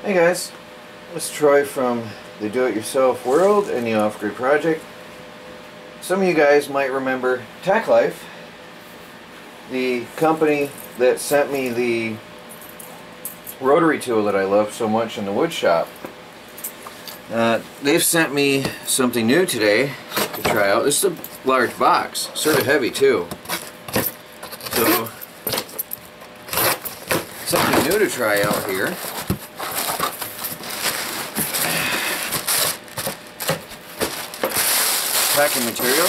Hey guys, this is Troy from the Do-It-Yourself World and the Off-Grid Project. Some of you guys might remember Tacklife, the company that sent me the rotary tool that I love so much in the wood shop. They've sent me something new today to try out. This is a large box, sort of heavy too. So, something new to try out here. Packing material,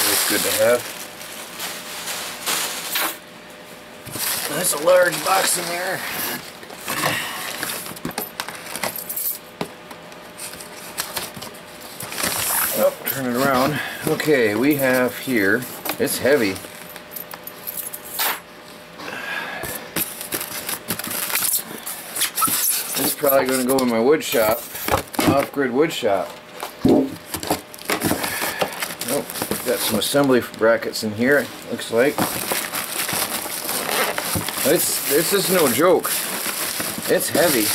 always good to have. That's a large box in there. Oh, turn it around. Okay, we have here, it's heavy. It's probably going to go in my wood shop, off-grid wood shop. Oh, got some assembly brackets in here, looks like. This is no joke. It's heavy.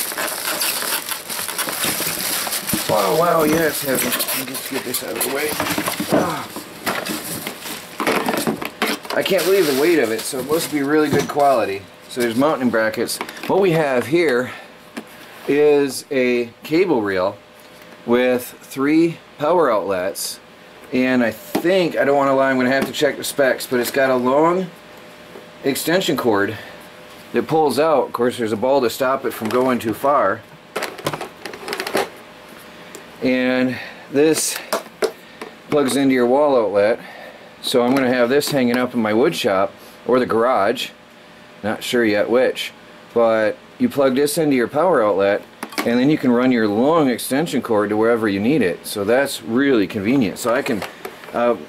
Oh wow, yeah, it's heavy. Let's get this out of the way. I can't believe the weight of it, so it must be really good quality. So there's mounting brackets. What we have here is a cable reel with 3 power outlets. And I think, I don't want to lie, I'm going to have to check the specs, but it's got a long extension cord that pulls out. Of course, there's a ball to stop it from going too far. And this plugs into your wall outlet. So I'm going to have this hanging up in my wood shop or the garage. Not sure yet which. But you plug this into your power outlet, and then you can run your long extension cord to wherever you need it. So that's really convenient. So I can,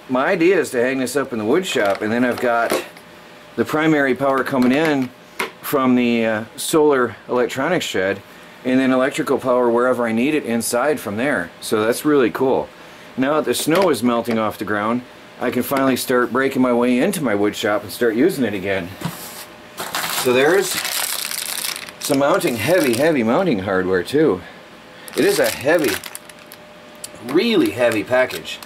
my idea is to hang this up in the wood shop, and then I've got the primary power coming in from the solar electronics shed, and then electrical power wherever I need it inside from there. So that's really cool. Now that the snow is melting off the ground, I can finally start breaking my way into my wood shop and start using it again. So there's some heavy mounting hardware too. It is a heavy, really heavy package.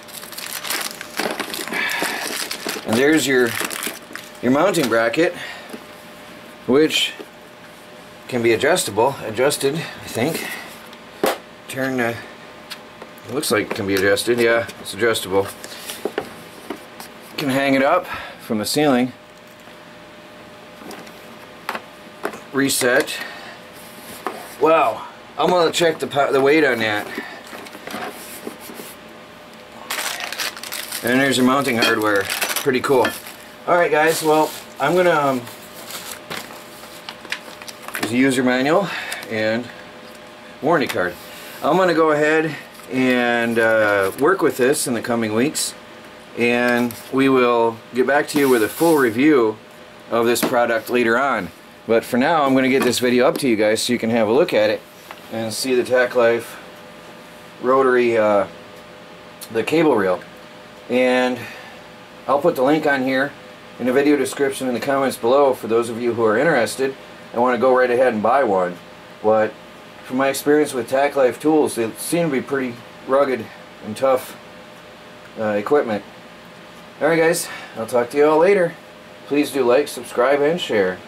And there's your mounting bracket, which can be adjusted, I think. It looks like it can be adjusted. Yeah, it's adjustable. You can hang it up from the ceiling, reset. Wow, I'm going to check the weight on that. And there's your mounting hardware. Pretty cool. Alright guys, well, I'm going to there's a user manual and warranty card. I'm going to go ahead and work with this in the coming weeks, and we will get back to you with a full review of this product later on. But for now, I'm going to get this video up to you guys so you can have a look at it and see the Tacklife rotary, the cable reel. And I'll put the link on here in the video description in the comments below for those of you who are interested and want to go right ahead and buy one. But from my experience with Tacklife tools, they seem to be pretty rugged and tough equipment. Alright guys, I'll talk to you all later. Please do like, subscribe, and share.